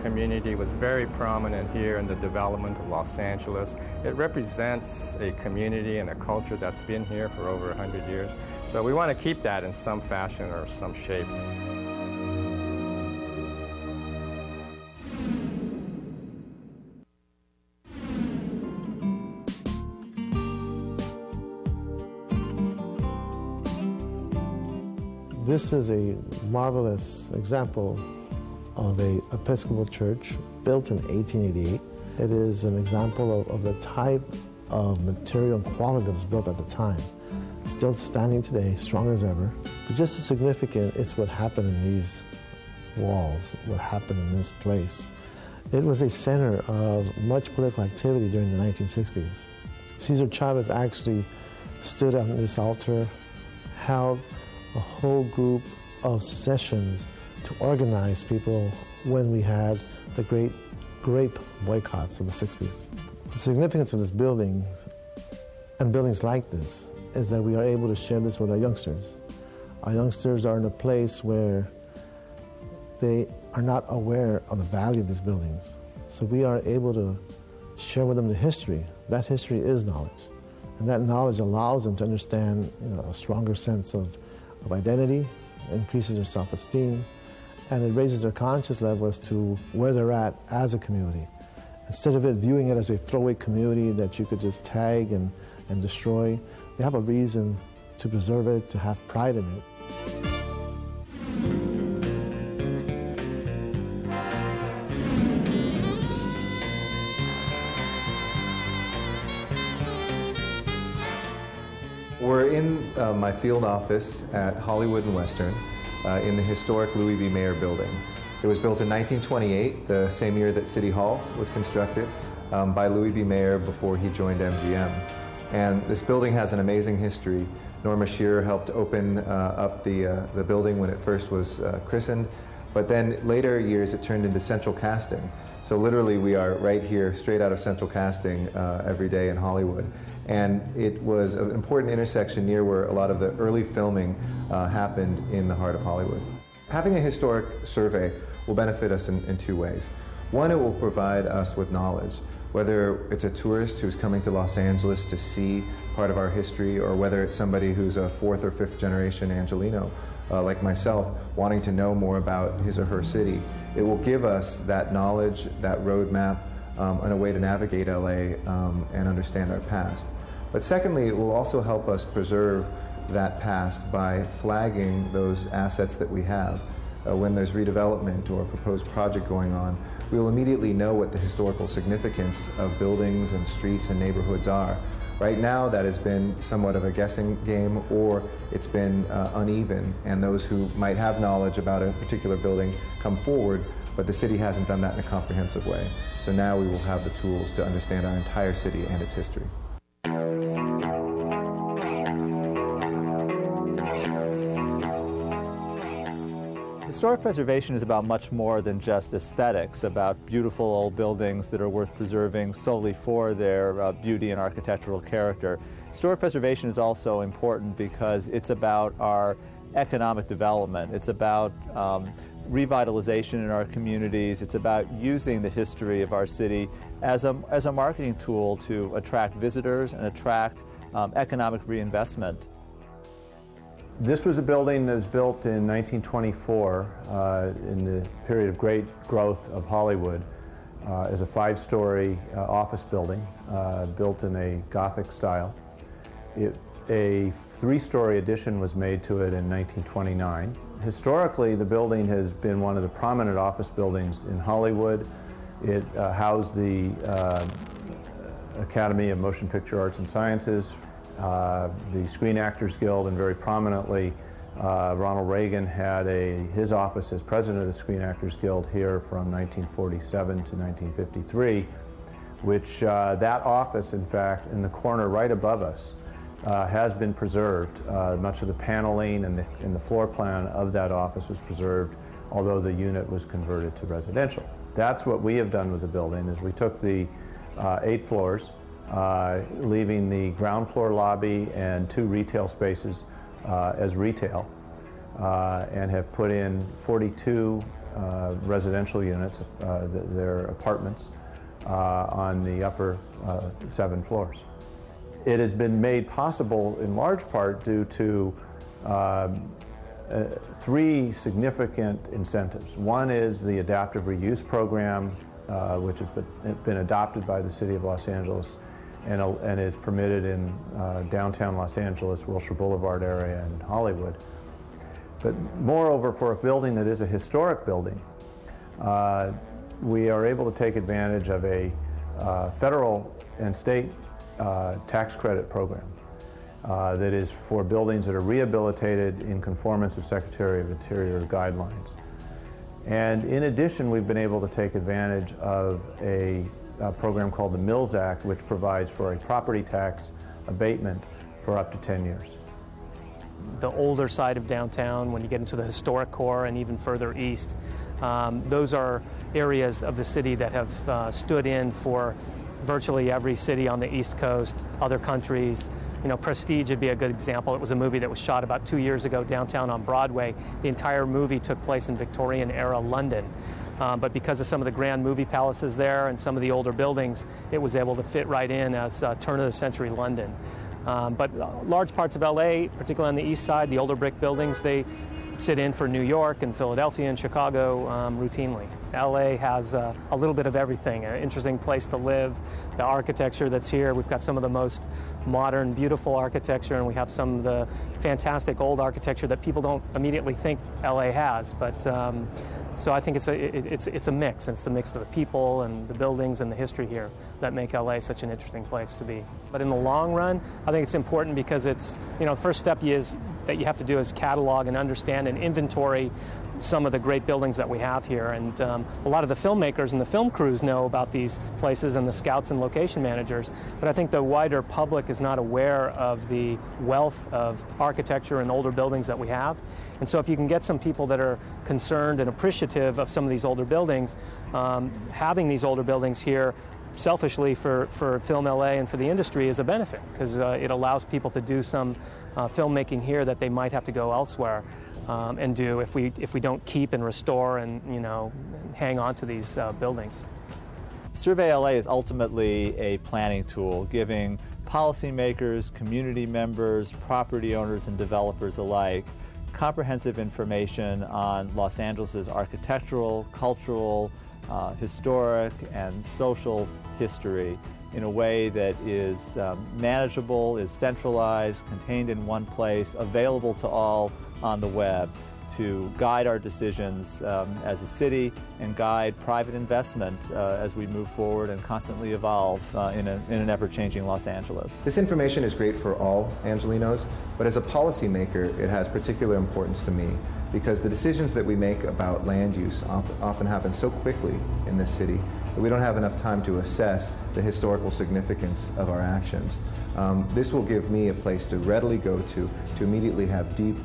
community was very prominent here in the development of Los Angeles. It represents a community and a culture that's been here for over 100 years. So we want to keep that in some fashion or some shape. This is a marvelous example of an Episcopal church built in 1888. It is an example of the type of material and quality that was built at the time. Still standing today, strong as ever. But just as significant, it's what happened in these walls, what happened in this place. It was a center of much political activity during the 1960s. Cesar Chavez actually stood on this altar, held a whole group of sessions to organize people when we had the great grape boycotts of the 60s. The significance of this building and buildings like this is that we are able to share this with our youngsters. Our youngsters are in a place where they are not aware of the value of these buildings. So we are able to share with them the history. That history is knowledge. And that knowledge allows them to understand, a stronger sense of identity, increases their self-esteem, and it raises their conscious level as to where they're at as a community. Instead of it viewing it as a throwaway community that you could just tag and destroy, they have a reason to preserve it, to have pride in it. We're in my field office at Hollywood and Western in the historic Louis B. Mayer building. It was built in 1928, the same year that City Hall was constructed, by Louis B. Mayer before he joined MGM. And this building has an amazing history. Norma Shearer helped open up the building when it first was christened, but then later years it turned into Central Casting. So literally we are right here, straight out of Central Casting every day in Hollywood. And it was an important intersection near where a lot of the early filming happened in the heart of Hollywood. Having a historic survey will benefit us in two ways. One, it will provide us with knowledge, whether it's a tourist who's coming to Los Angeles to see part of our history, or whether it's somebody who's a fourth or fifth generation Angelino, like myself, wanting to know more about his or her city. It will give us that knowledge, that roadmap, and a way to navigate LA and understand our past. But secondly, it will also help us preserve that past by flagging those assets that we have. When there's redevelopment or a proposed project going on, we will immediately know what the historical significance of buildings and streets and neighborhoods are. Right now, that has been somewhat of a guessing game, or it's been uneven, and those who might have knowledge about a particular building come forward, but the city hasn't done that in a comprehensive way. So now we will have the tools to understand our entire city and its history. Historic preservation is about much more than just aesthetics, about beautiful old buildings that are worth preserving solely for their beauty and architectural character. Historic preservation is also important because it's about our economic development. It's about revitalization in our communities. It's about using the history of our city as a marketing tool to attract visitors and attract economic reinvestment. This was a building that was built in 1924 in the period of great growth of Hollywood as a five-story office building built in a Gothic style. A three-story addition was made to it in 1929. Historically, the building has been one of the prominent office buildings in Hollywood. It housed the Academy of Motion Picture Arts and Sciences, the Screen Actors Guild, and very prominently Ronald Reagan had his office as president of the Screen Actors Guild here from 1947 to 1953, which that office, in fact, in the corner right above us, has been preserved. Much of the paneling and the floor plan of that office was preserved, although the unit was converted to residential. That's what we have done with the building, is we took the 8 floors, leaving the ground floor lobby and 2 retail spaces as retail, and have put in 42 residential units, their apartments, on the upper 7 floors. It has been made possible in large part due to 3 significant incentives. One is the adaptive reuse program, which has been adopted by the City of Los Angeles and is permitted in downtown Los Angeles, Wilshire Boulevard area, and Hollywood. But moreover, for a building that is a historic building, we are able to take advantage of a federal and state tax credit program that is for buildings that are rehabilitated in conformance with Secretary of Interior guidelines. And in addition, we've been able to take advantage of a program called the Mills Act, which provides for a property tax abatement for up to 10 years. The older side of downtown, when you get into the historic core and even further east, those are areas of the city that have stood in for virtually every city on the East Coast, other countries. You know, Prestige would be a good example. It was a movie that was shot about 2 years ago downtown on Broadway. The entire movie took place in Victorian-era London. But because of some of the grand movie palaces there and some of the older buildings, it was able to fit right in as turn-of-the-century London. But large parts of LA, particularly on the east side, the older brick buildings, they sit in for New York and Philadelphia and Chicago routinely. LA has a little bit of everything, an interesting place to live, the architecture that's here. We've got some of the most modern, beautiful architecture, and we have some of the fantastic old architecture that people don't immediately think LA has. But so I think it's a mix. It's the mix of the people and the buildings and the history here that make LA such an interesting place to be. But in the long run, I think it's important because it's, you know, the first step that you have to do is catalog and understand and inventory some of the great buildings that we have here. And a lot of the filmmakers and the film crews know about these places, and the scouts and location managers, but I think the wider public is not aware of the wealth of architecture and older buildings that we have. And so if you can get some people that are concerned and appreciative of some of these older buildings, having these older buildings here selfishly for Film LA and for the industry is a benefit, because it allows people to do some filmmaking here that they might have to go elsewhere and do if we don't keep and restore and, you know, hang on to these buildings. Survey LA is ultimately a planning tool, giving policymakers, community members, property owners, and developers alike comprehensive information on Los Angeles' architectural, cultural, historic, and social history in a way that is manageable, is centralized, contained in one place, available to all on the web, to guide our decisions as a city and guide private investment as we move forward and constantly evolve in an ever-changing Los Angeles. This information is great for all Angelenos, but as a policymaker, it has particular importance to me because the decisions that we make about land use often happen so quickly in this city that we don't have enough time to assess the historical significance of our actions. This will give me a place to readily go to immediately have deep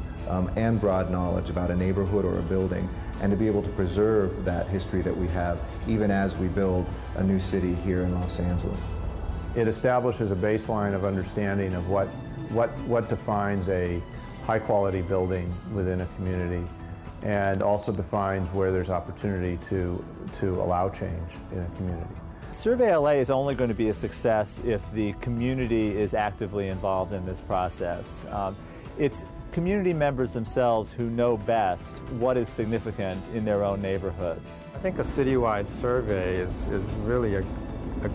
and broad knowledge about a neighborhood or a building, and to be able to preserve that history that we have even as we build a new city here in Los Angeles. It establishes a baseline of understanding of what defines a high-quality building within a community, and also defines where there's opportunity to allow change in a community. Survey LA is only going to be a success if the community is actively involved in this process. It's community members themselves who know best what is significant in their own neighborhood. I think a citywide survey is really a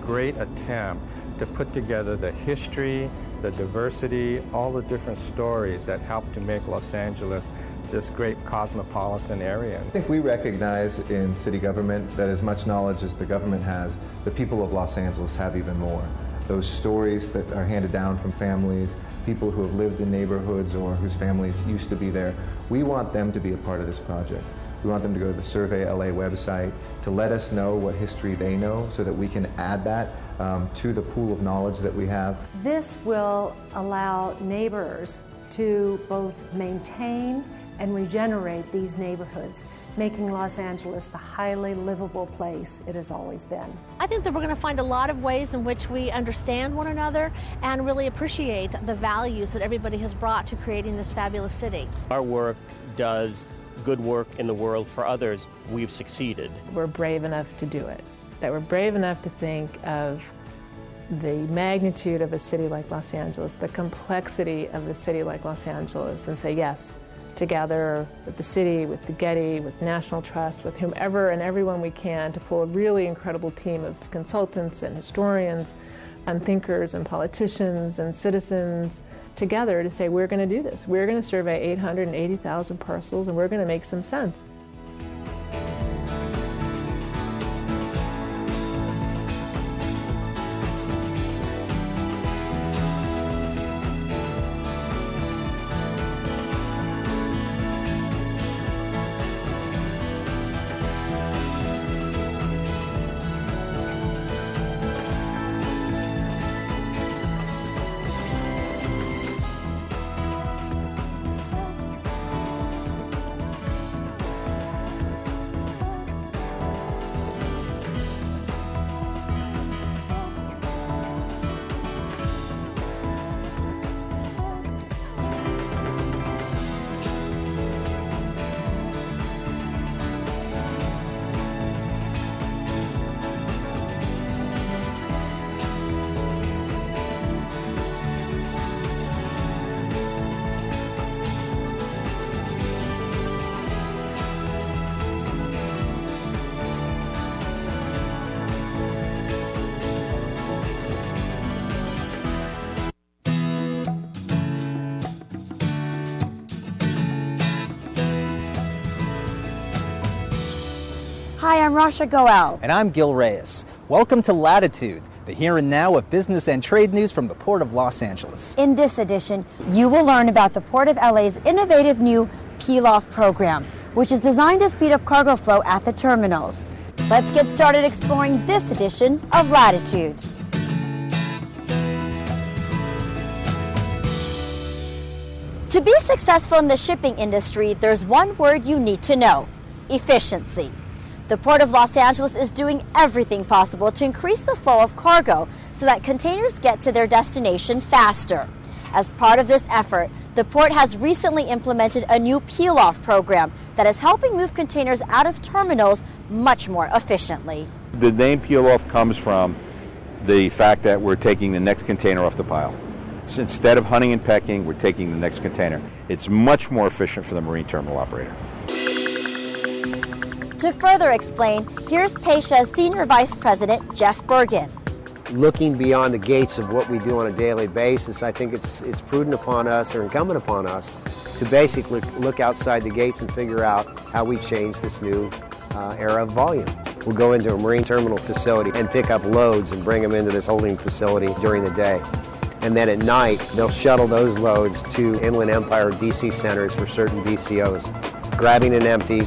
great attempt to put together the history, the diversity, all the different stories that help to make Los Angeles this great cosmopolitan area. I think we recognize in city government that as much knowledge as the government has, the people of Los Angeles have even more. Those stories that are handed down from families, people who have lived in neighborhoods or whose families used to be there, we want them to be a part of this project. We want them to go to the Survey LA website to let us know what history they know so that we can add that to the pool of knowledge that we have. This will allow neighbors to both maintain and regenerate these neighborhoods, making Los Angeles the highly livable place it has always been. I think that we're going to find a lot of ways in which we understand one another and really appreciate the values that everybody has brought to creating this fabulous city. Our work does good work in the world for others, we've succeeded. We're brave enough to do it, that we're brave enough to think of the magnitude of a city like Los Angeles, the complexity of a city like Los Angeles, and say yes, together with the city, with the Getty, with National Trust, with whomever and everyone we can, to pull a really incredible team of consultants and historians and thinkers and politicians and citizens together to say, we're going to do this. We're going to survey 880,000 parcels and we're going to make some sense. Hi, I'm Rasha Goel. And I'm Gil Reyes. Welcome to Latitude, the here and now of business and trade news from the Port of Los Angeles. In this edition, you will learn about the Port of LA's innovative new Peel-Off program, which is designed to speed up cargo flow at the terminals. Let's get started exploring this edition of Latitude. To be successful in the shipping industry, there's one word you need to know: efficiency. The Port of Los Angeles is doing everything possible to increase the flow of cargo so that containers get to their destination faster. As part of this effort, the port has recently implemented a new peel-off program that is helping move containers out of terminals much more efficiently. The name peel-off comes from the fact that we're taking the next container off the pile. So instead of hunting and pecking, we're taking the next container. It's much more efficient for the marine terminal operator. To further explain, here's Pasha's Senior Vice President, Jeff Bergen. Looking beyond the gates of what we do on a daily basis, I think it's prudent upon us, or incumbent upon us, to basically look outside the gates and figure out how we change this new era of volume. We'll go into a marine terminal facility and pick up loads and bring them into this holding facility during the day. And then at night, they'll shuttle those loads to Inland Empire DC centers for certain VCOs, grabbing an empty,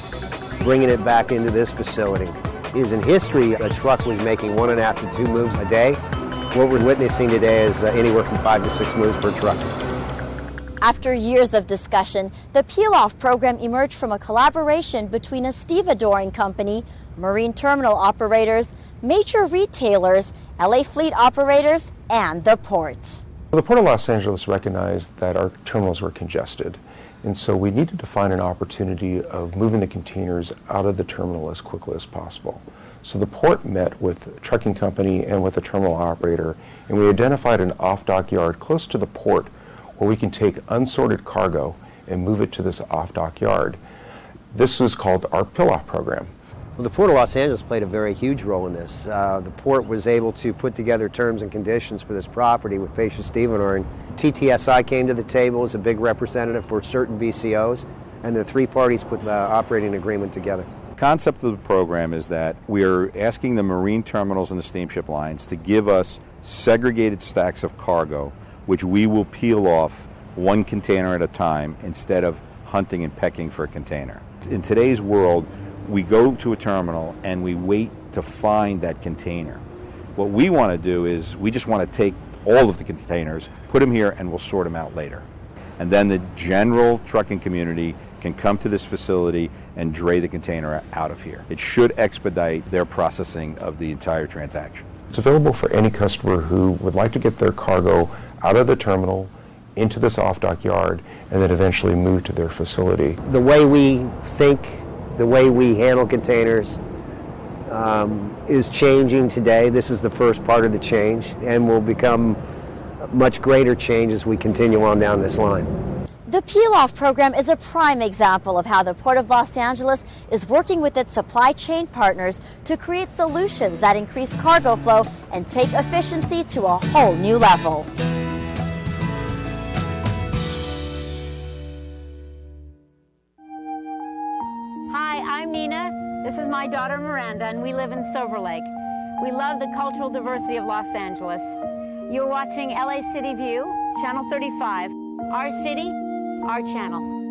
bringing it back into this facility. In history, a truck was making 1.5 to 2 moves a day. What we're witnessing today is anywhere from 5 to 6 moves per truck. After years of discussion, the peel-off program emerged from a collaboration between a stevedoring company, marine terminal operators, major retailers, LA fleet operators, and the port. The Port of Los Angeles recognized that our terminals were congested, and so we needed to find an opportunity of moving the containers out of the terminal as quickly as possible. So the port met with a trucking company and with a terminal operator, and we identified an off-dock yard close to the port where we can take unsorted cargo and move it to this off-dock yard. This was called our Peel-Off program. Well, the Port of Los Angeles played a very huge role in this. The port was able to put together terms and conditions for this property with Pasha Stevedoring. TTSI came to the table as a big representative for certain BCOs, and the three parties put the operating agreement together. The concept of the program is that we are asking the marine terminals and the steamship lines to give us segregated stacks of cargo, which we will peel off one container at a time instead of hunting and pecking for a container. In today's world, we go to a terminal and we wait to find that container. What we want to do is we just want to take all of the containers, put them here, and we'll sort them out later. And then the general trucking community can come to this facility and dray the container out of here. It should expedite their processing of the entire transaction. It's available for any customer who would like to get their cargo out of the terminal into this off-dock yard and then eventually move to their facility. The way we think, the way we handle containers is changing today. This is the first part of the change and will become a much greater change as we continue on down this line. The peel-off program is a prime example of how the Port of Los Angeles is working with its supply chain partners to create solutions that increase cargo flow and take efficiency to a whole new level. Hi, I'm Nina. This is my daughter Miranda, and we live in Silver Lake. We love the cultural diversity of Los Angeles. You're watching LA City View, Channel 35. Our city, our channel.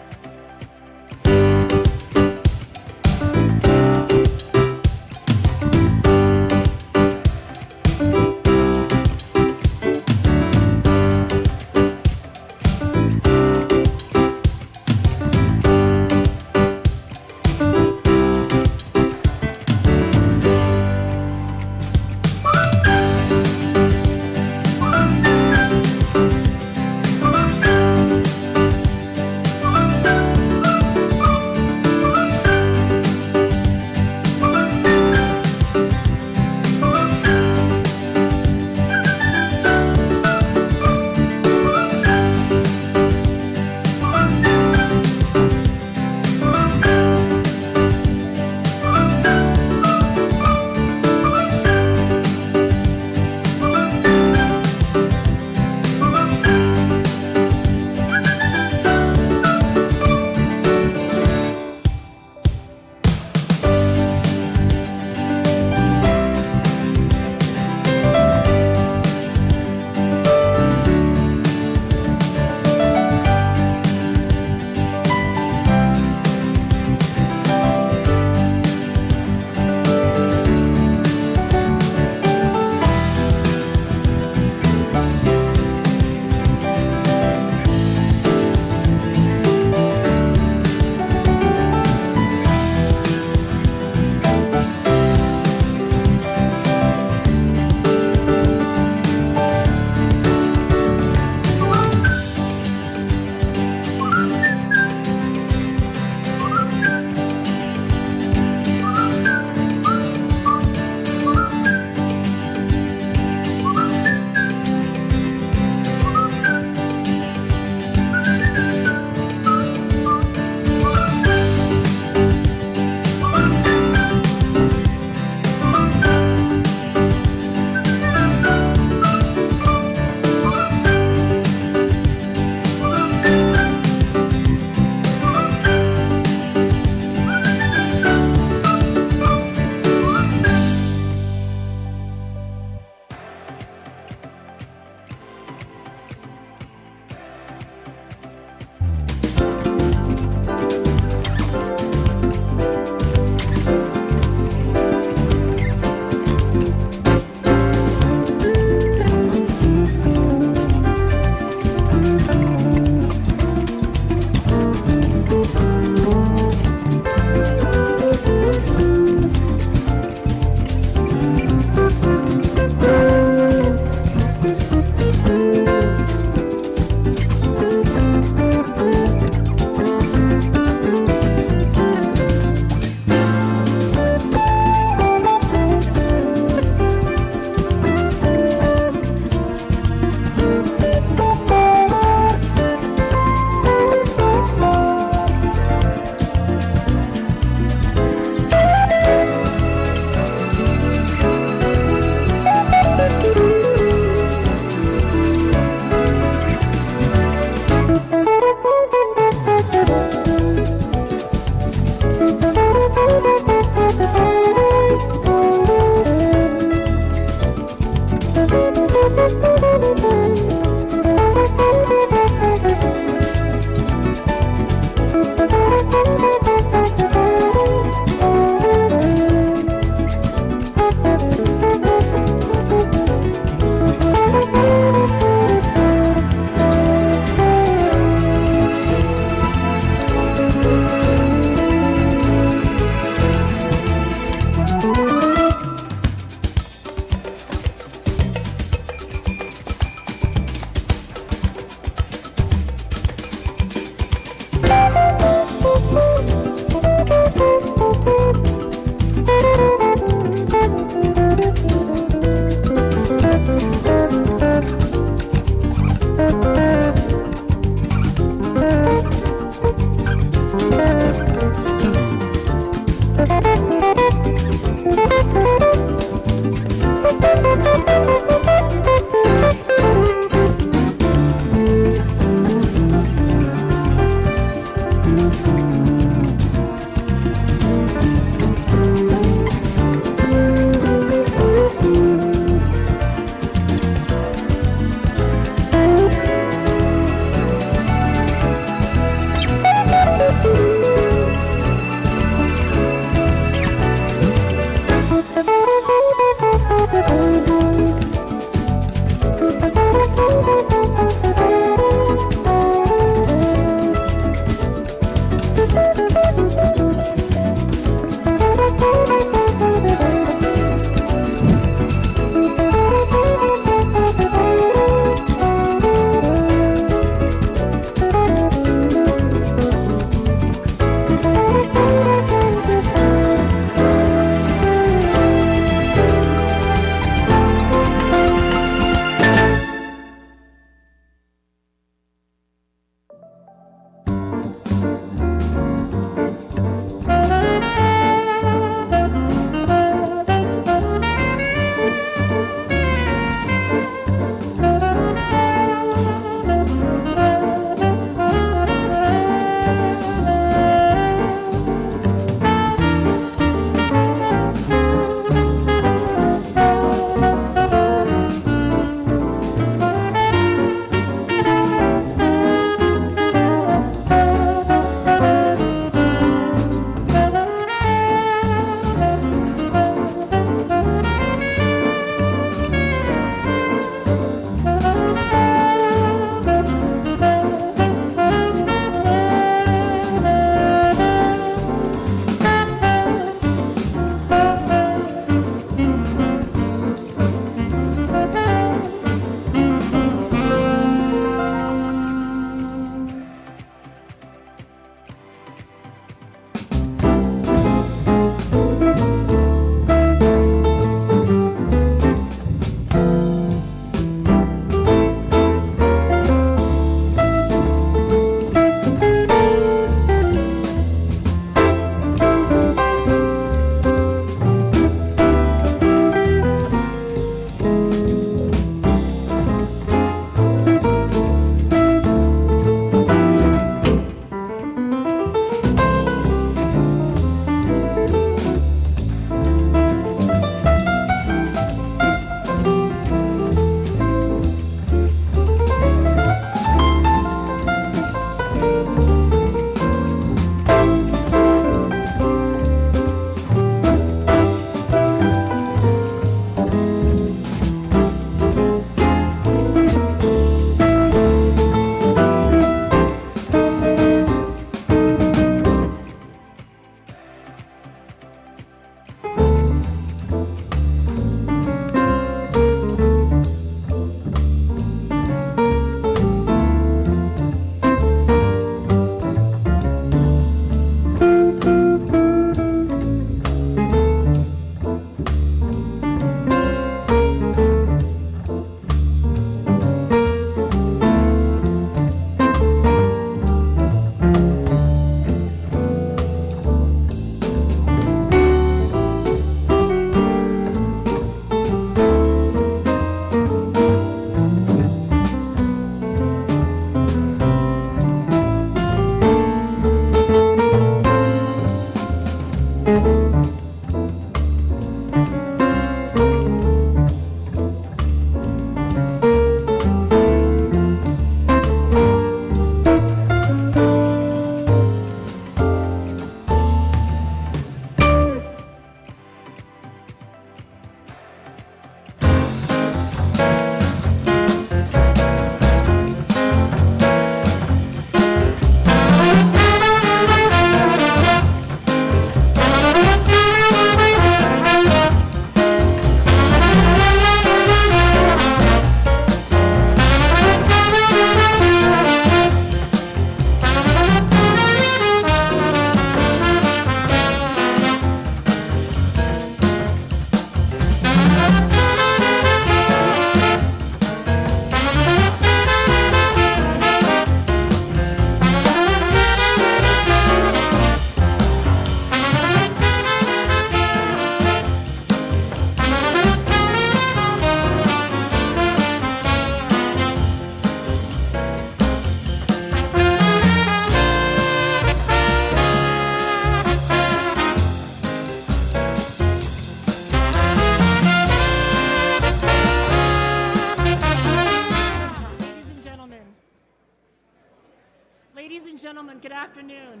gentlemen, good afternoon.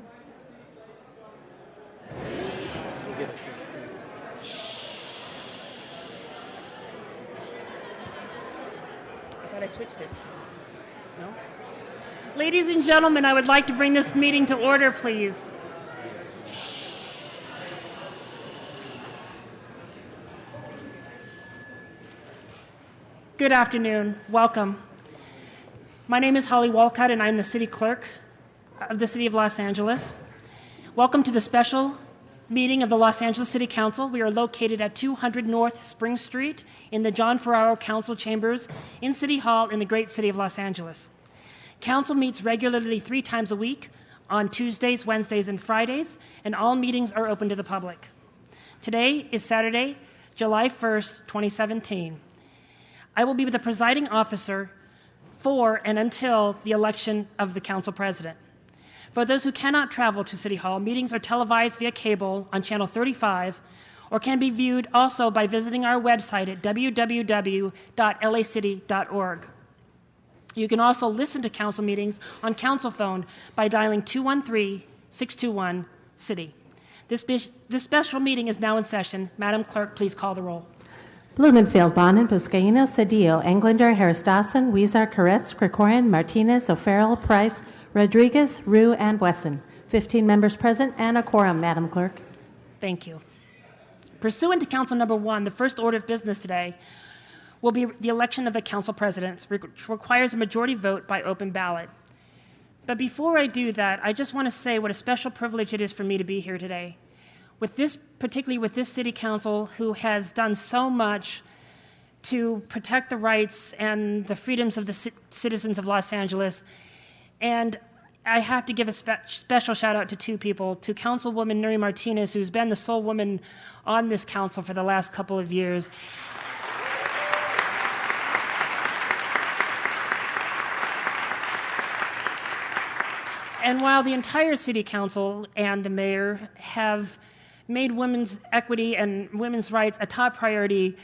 I thought I switched it. No? Ladies and gentlemen, I would like to bring this meeting to order, please. Good afternoon. Welcome. My name is Holly Walcott, and I'm the City Clerk of the City of Los Angeles. Welcome to the special meeting of the Los Angeles City Council. We are located at 200 North Spring Street in the John Ferraro Council Chambers in City Hall in the great city of Los Angeles. Council meets regularly 3 times a week on Tuesdays, Wednesdays, and Fridays, and all meetings are open to the public. Today is Saturday, July 1st, 2017. I will be the presiding officer for and until the election of the council president. For those who cannot travel to City Hall, meetings are televised via cable on Channel 35 or can be viewed also by visiting our website at www.lacity.org. You can also listen to council meetings on council phone by dialing 213-621-CITY. This special meeting is now in session. Madam Clerk, please call the roll. Blumenfield, Bonin, Buscaino, Cedillo, Englander, Heristason, Huizar, Koretz, Krikorian, Martinez, O'Farrell, Price, Rodriguez, Rue, and Wesson. 15 members present and a quorum, Madam Clerk. Thank you. Pursuant to Council Number 1, the first order of business today will be the election of the council president, which requires a majority vote by open ballot. But before I do that, I just want to say what a special privilege it is for me to be here today. Particularly with this city council who has done so much to protect the rights and the freedoms of the citizens of Los Angeles. And I have to give a special shout out to 2 people, to Councilwoman Nury Martinez, who's been the sole woman on this council for the last couple of years. And while the entire city council and the mayor have made women's equity and women's rights a top priority,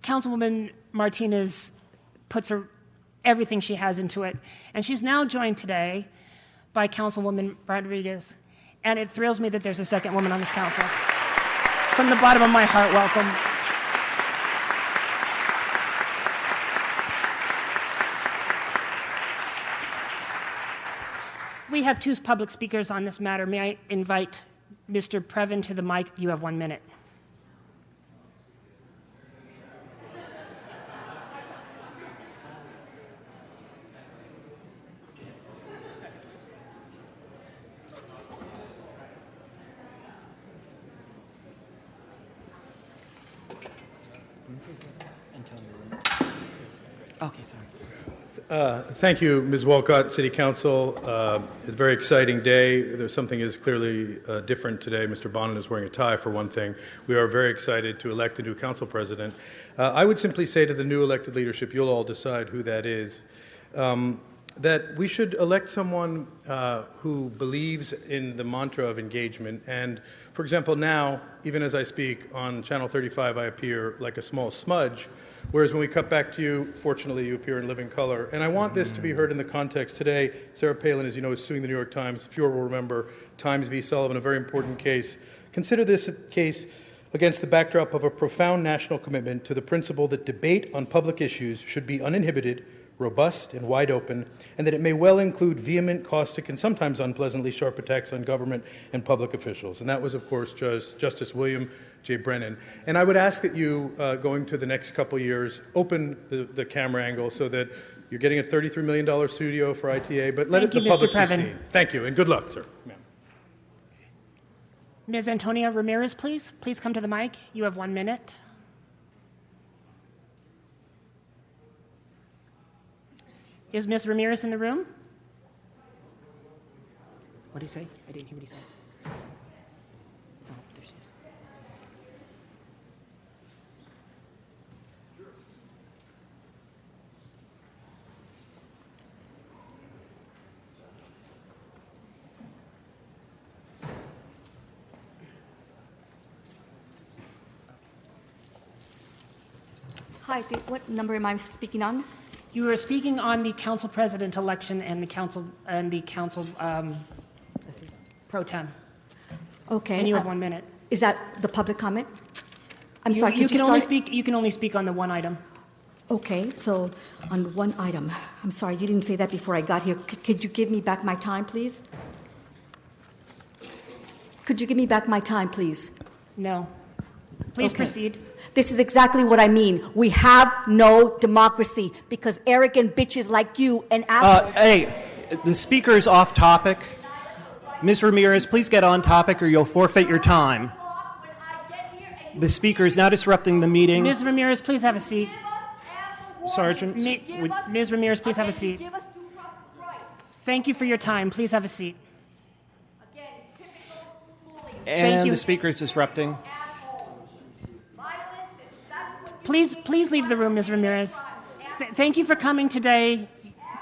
Councilwoman Martinez puts everything she has into it. And she's now joined today by Councilwoman Rodriguez. And it thrills me that there's a second woman on this council. From the bottom of my heart, welcome. We have 2 public speakers on this matter. May I invite Mr. Previn to the mic? You have 1 minute. Okay, sorry. Thank you, Ms. Walcott, City Council. It's a very exciting day. There's something is clearly different today. Mr. Bonin is wearing a tie, for one thing. We are very excited to elect a new council president. I would simply say to the new elected leadership, you'll all decide who that is, that we should elect someone who believes in the mantra of engagement. And, for example, now, even as I speak, on Channel 35, I appear like a small smudge, whereas when we cut back to you, fortunately, you appear in living color. And I want this to be heard in the context today. Sarah Palin, as you know, is suing the New York Times. Fewer will remember Times v. Sullivan, a very important case. Consider this a case against the backdrop of a profound national commitment to the principle that debate on public issues should be uninhibited, robust, and wide open, and that it may well include vehement, caustic, and sometimes unpleasantly sharp attacks on government and public officials. And that was, of course, Justice William J. Brennan. And I would ask that you, going to the next couple years, open the camera angle so that you're getting a $33 million studio for ITA, but let the public be seen. Thank you, and good luck, sir. Yeah. Ms. Antonia Ramirez, please. Please come to the mic. You have 1 minute. Is Ms. Ramirez in the room? What did he say? I didn't hear what he said. Oh, there she is. Hi, what number am I speaking on? You were speaking on the council president election and the council pro tem. Okay. And you have 1 minute. Is that the public comment? I'm You- sorry. You Could you can only start? speak. You can only speak on the one item. Okay. So on one item, I'm sorry. You didn't say that before I got here. Could you give me back my time, please? Could you give me back my time, please? No. Please Okay. proceed. This is exactly what I mean. We have no democracy because arrogant bitches like you and assholes. Hey, the speaker is off topic. Ms. Ramirez, please get on topic or you'll forfeit your time. The speaker is now disrupting the meeting. Ms. Ramirez, please have a seat. Sergeant, Ms. Ramirez, please have a seat. Thank you for your time. Please have a seat. and you. the speaker is disrupting. Please leave the room, Ms. Ramirez. Thank you for coming today.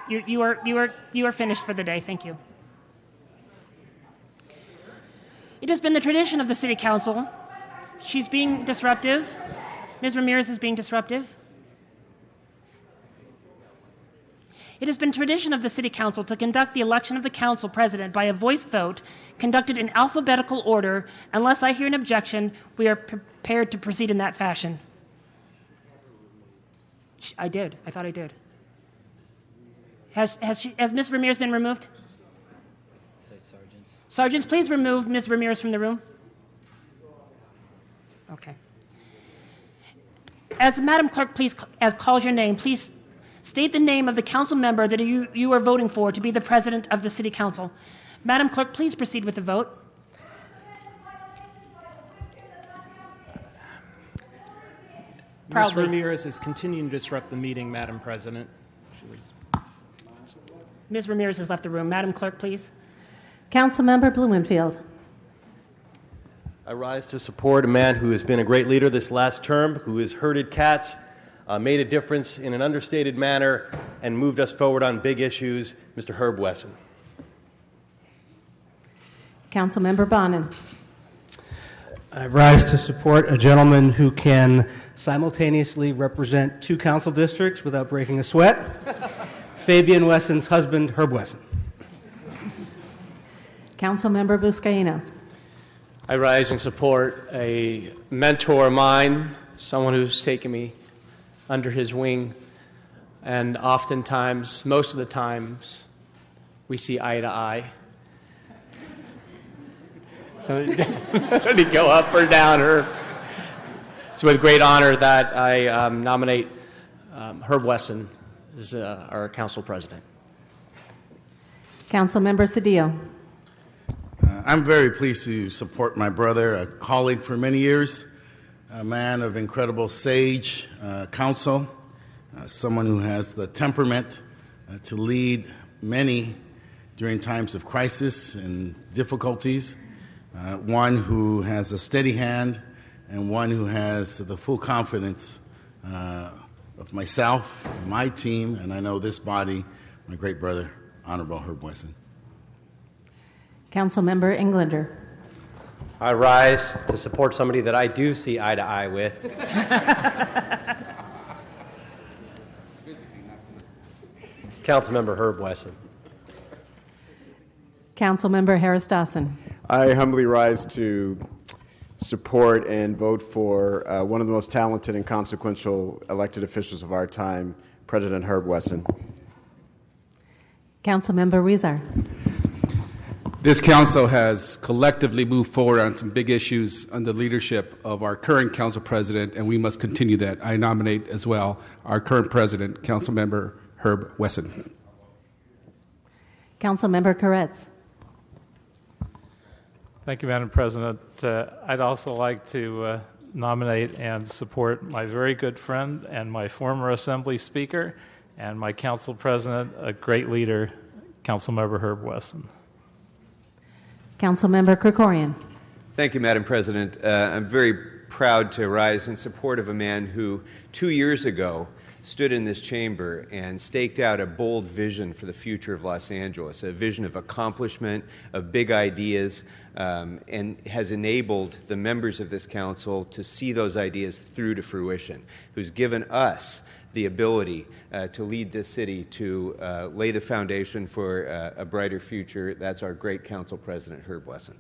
You are finished for the day. Thank you. It has been the tradition of the City Council. She's being disruptive. Ms. Ramirez is being disruptive. It has been tradition of the City Council to conduct the election of the Council President by a voice vote conducted in alphabetical order. Unless I hear an objection, we are prepared to proceed in that fashion. I did. I thought I did. Has Ms. Ramirez been removed? Sergeants, please remove Ms. Ramirez from the room. Okay. As Madam Clerk please calls your name, please state the name of the council member that you are voting for to be the president of the City Council. Madam Clerk, please proceed with the vote. Ms. Ramirez is continuing to disrupt the meeting, Madam President. Ms. Ramirez has left the room. Madam Clerk, please. Councilmember Blumenfield. I rise to support a man who has been a great leader this last term, who has herded cats, made a difference in an understated manner, and moved us forward on big issues, Mr. Herb Wesson. Councilmember Bonin. I rise to support a gentleman who can simultaneously represent two council districts without breaking a sweat. Fabian Wesson's husband, Herb Wesson. Councilmember Buscaino. I rise and support a mentor of mine, someone who's taken me under his wing, and oftentimes, most of the times, we see eye to eye. So to go up or down, or it's with great honor that I nominate Herb Wesson as our council president. Councilmember Cedillo. I'm very pleased to support my brother, a colleague for many years, a man of incredible sage counsel, someone who has the temperament to lead many during times of crisis and difficulties, one who has a steady hand, and one who has the full confidence of myself, my team, and I know this body, my great brother, Honorable Herb Wesson. Councilmember Englander. I rise to support somebody that I do see eye to eye with. Councilmember Herb Wesson. Councilmember Harris Dawson. I humbly rise to support and vote for one of the most talented and consequential elected officials of our time, President Herb Wesson. Councilmember Huizar. This council has collectively moved forward on some big issues under the leadership of our current council president, and we must continue that. I nominate as well our current president, Councilmember Herb Wesson. Councilmember Koretz. Thank you, Madam President. I'd also like to nominate and support my very good friend and my former Assembly Speaker and my council president, a great leader, Councilmember Herb Wesson. Councilmember Krikorian. Thank you, Madam President. I'm very proud to rise in support of a man who 2 years ago stood in this chamber and staked out a bold vision for the future of Los Angeles, a vision of accomplishment, of big ideas, and has enabled the members of this council to see those ideas through to fruition, who's given us the ability to lead this city, to lay the foundation for a brighter future. That's our great council president, Herb Wesson.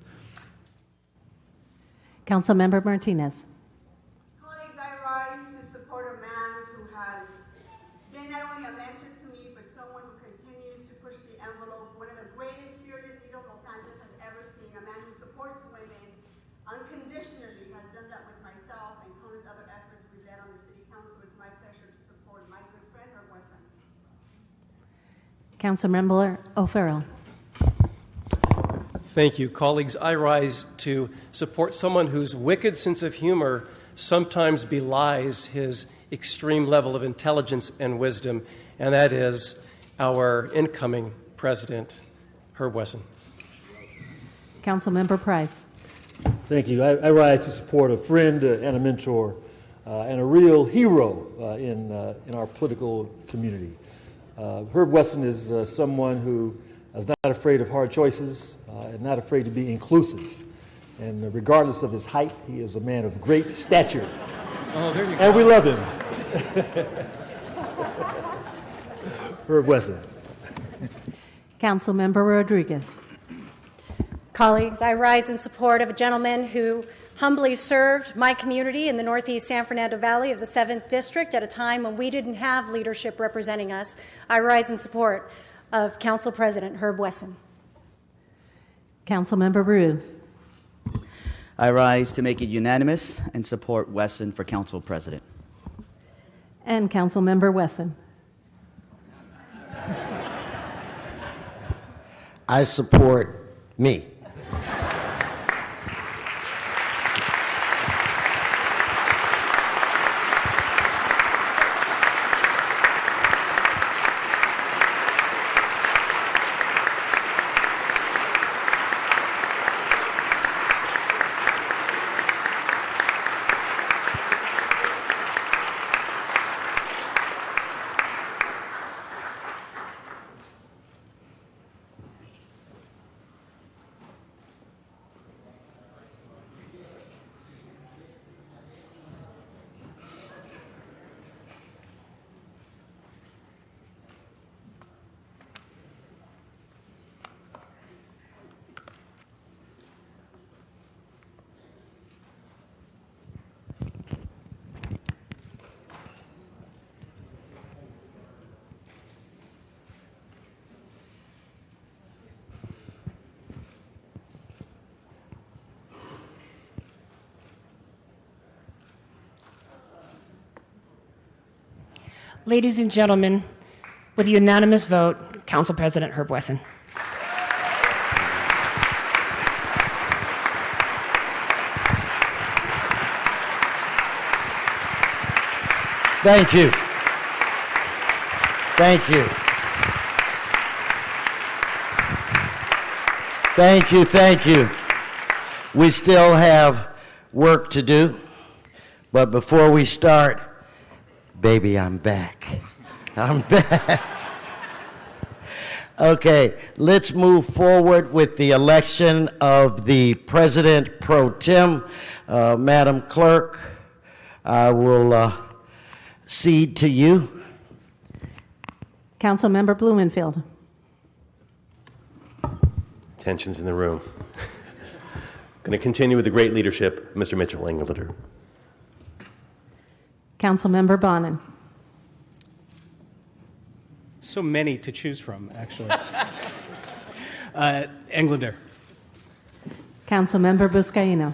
Councilmember Martinez. Colleagues, I rise to support a man who has been not only a mentor to me, but someone who continues to push the envelope, one of the greatest fearless leaders Los Angeles has ever seen, a man who supports women unconditionally, has done that with myself and countless other efforts we've led on the city council. It's my pleasure to support my good friend, Herb Wesson. Councilmember O'Farrell. Thank you. Colleagues, I rise to support someone whose wicked sense of humor sometimes belies his extreme level of intelligence and wisdom, and that is our incoming president, Herb Wesson. Councilmember Price. Thank you. I rise to support a friend and a mentor and a real hero in our political community. Herb Wesson is someone who is not afraid of hard choices and not afraid to be inclusive. And regardless of his height, he is a man of great stature. Oh, there you go. And we love him. Herb Wesson. Councilmember Rodriguez. Colleagues, I rise in support of a gentleman who humbly served my community in the Northeast San Fernando Valley of the 7th District at a time when we didn't have leadership representing us. I rise in support of Council President Herb Wesson. Councilmember Rue. I rise to make it unanimous and support Wesson for Council President. And Councilmember Wesson. I support me. Ladies and gentlemen, with a unanimous vote, Council President Herb Wesson. Thank you. Thank you. Thank you, thank you. We still have work to do, but before we start, baby, I'm back. I'm back. Okay, let's move forward with the election of the President Pro Tem. Madam Clerk, I will cede to you. Councilmember Blumenfield. Tensions in the room. Going to continue with the great leadership of Mr. Mitchell Englander. Councilmember Bonin. So many to choose from, actually. Englander. Councilmember Buscaino.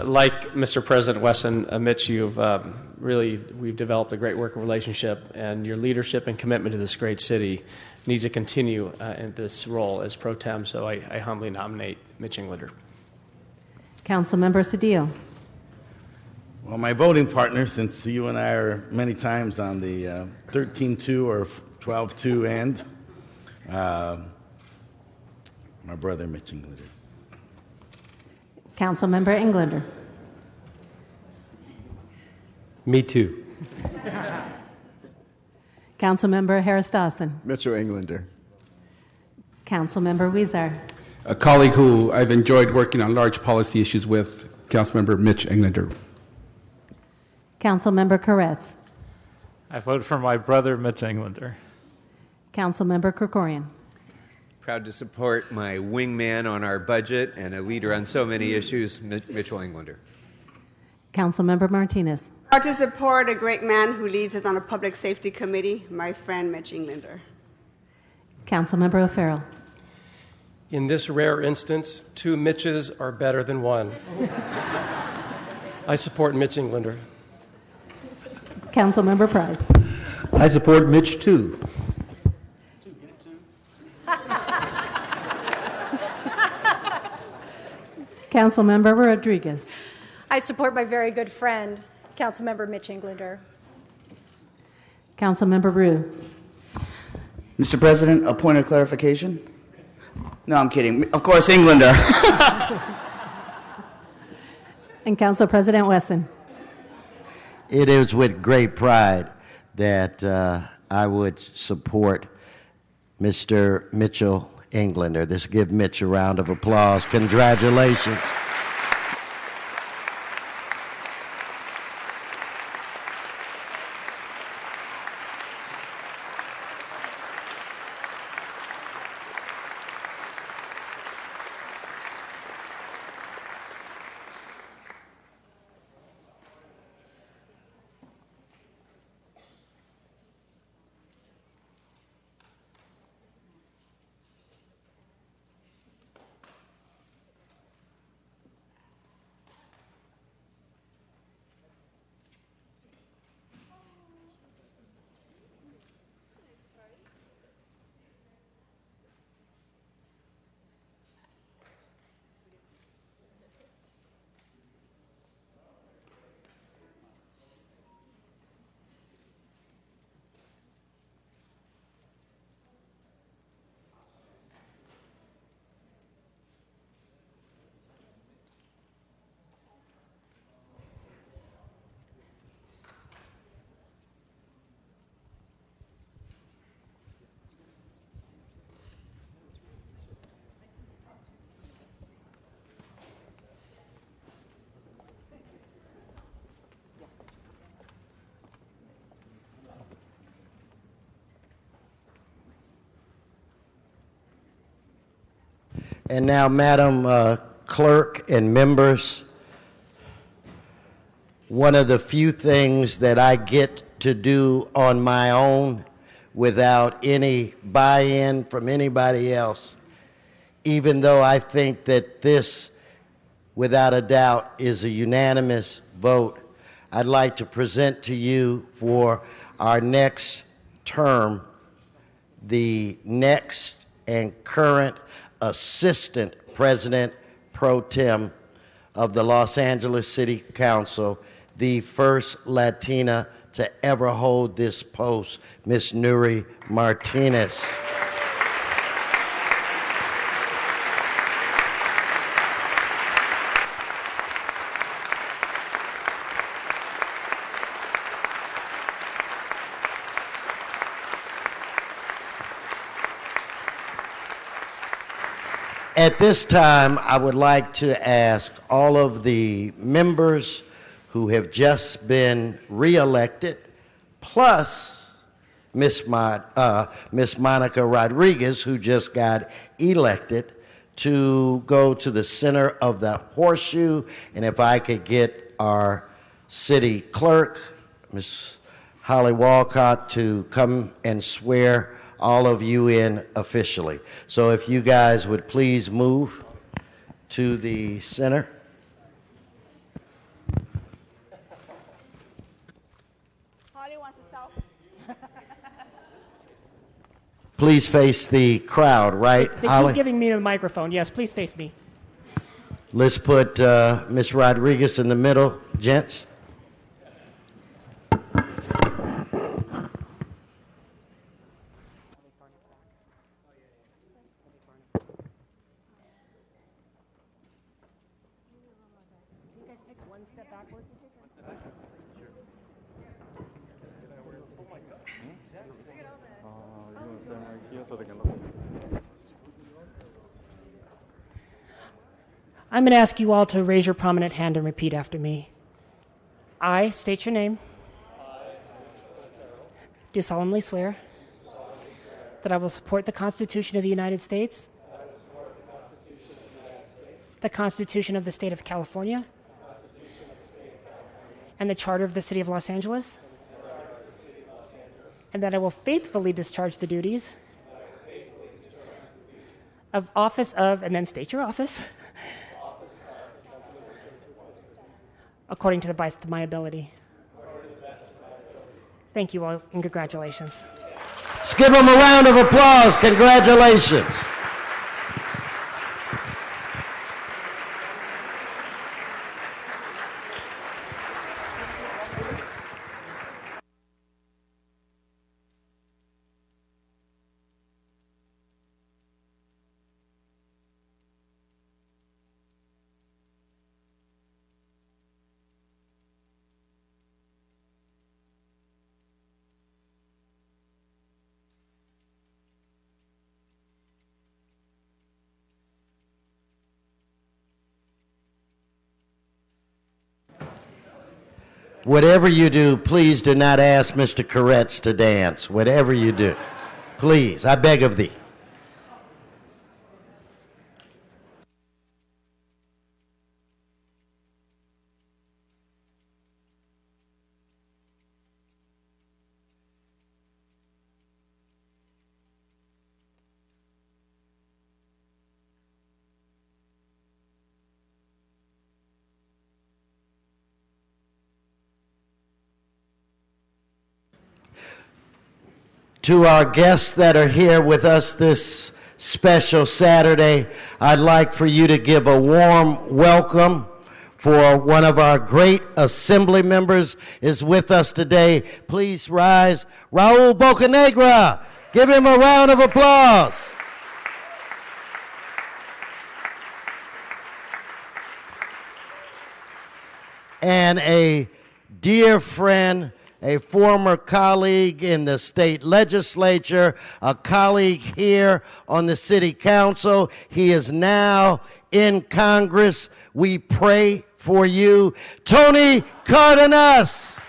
Like Mr. President Wesson, Mitch, we've developed a great working relationship, and your leadership and commitment to this great city needs to continue in this role as pro tem, so I humbly nominate Mitch Englander. Councilmember Cedillo. Well, my voting partner, since you and I are many times on the 13-2 or 12-2 end, my brother, Mitch Englander. Councilmember Englander. Me too. Councilmember Harris Dawson. Mitchell Englander. Councilmember Weezer. A colleague who I've enjoyed working on large policy issues with, Councilmember Mitch Englander. Councilmember Koretz. I vote for my brother, Mitch Englander. Councilmember Krikorian. Proud to support my wingman on our budget and a leader on so many issues, Mitchell Englander. Councilmember Martinez. Proud to support a great man who leads us on a public safety committee, my friend Mitch Englander. Councilmember O'Farrell. In this rare instance, two Mitches are better than one. I support Mitch Englander. Councilmember Price. I support Mitch too. Councilmember Rodriguez. I support my very good friend, Councilmember Mitch Englander. Councilmember Rue. Mr. President, a point of clarification. No, I'm kidding. Of course, Englander. And Council President Wesson. It is with great pride that I would support Mr. Mitchell Englander. Let's give Mitch a round of applause. Congratulations. And now, Madam Clerk and members, one of the few things that I get to do on my own without any buy-in from anybody else, even though I think that this, without a doubt, is a unanimous vote, I'd like to present to you for our next term the next and current Assistant President Pro Tem of the Los Angeles City Council, the first Latina to ever hold this post, Ms. Nury Martinez. At this time, I would like to ask all of the members who have just been reelected, plus Miss Monica Rodriguez, who just got elected, to go to the center of the horseshoe. And if I could get our city clerk, Miss Holly Walcott, to come and swear all of you in officially. So if you guys would please move to the center. Holly wants to self. Please face the crowd, right, They Holly? keep giving me the microphone. Yes, please face me. Let's put Ms. Rodriguez in the middle, gents. I'm going to ask you all to raise your prominent hand and repeat after me. I state your name. Do solemnly swear that I will support the Constitution of the United States, the Constitution of the State of California, and the Charter of the City of Los Angeles, and that I will faithfully discharge the duties of office of, and then state your office, according to the best of my ability. Thank you all, and congratulations. Let's give them a round of applause. Congratulations. Whatever you do, please do not ask Mr. Koretz to dance. Whatever you do, please, I beg of thee. To our guests that are here with us this special Saturday, I'd like for you to give a warm welcome for one of our great assembly members is with us today. Please rise. Raul Bocanegra. Give him a round of applause. And a dear friend, a former colleague in the state legislature, a colleague here on the city council. He is now in Congress. We pray for you. Tony Cardenas.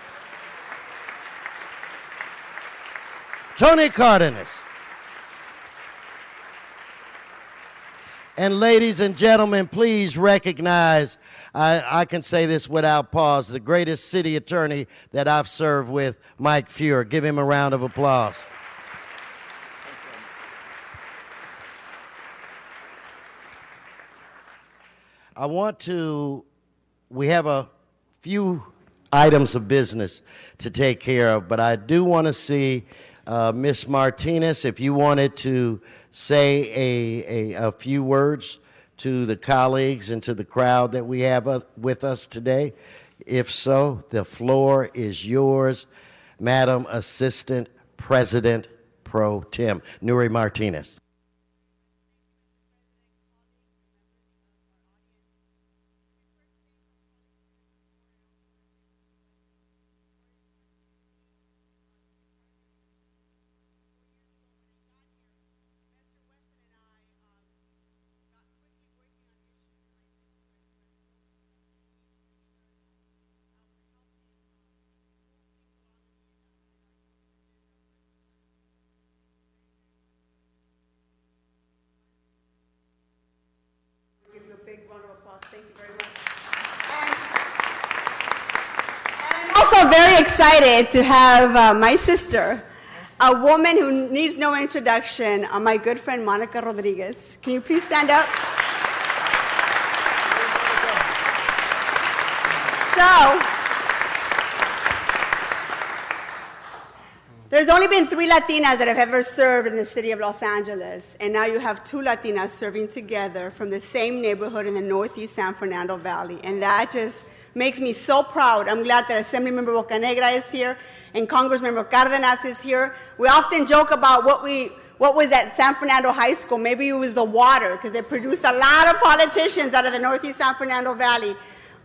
Tony Cardenas. And ladies and gentlemen, please recognize, I can say this without pause, the greatest city attorney that I've served with, Mike Feuer. Give him a round of applause. We have a few items of business to take care of, but I do want to see Ms. Martinez, if you wanted to say a few words to the colleagues and to the crowd that we have with us today. If so, the floor is yours, Madam Assistant President Pro Tem Nury Martinez. Very excited to have my sister, a woman who needs no introduction, my good friend Monica Rodriguez. Can you please stand up? So, there's only been 3 Latinas that have ever served in the city of Los Angeles, and now you have 2 Latinas serving together from the same neighborhood in the Northeast San Fernando Valley, and that just makes me so proud. I'm glad that Assemblymember Bocanegra is here and Congressmember Cardenas is here. We often joke about what was at San Fernando High School. Maybe it was the water, because they produced a lot of politicians out of the Northeast San Fernando Valley.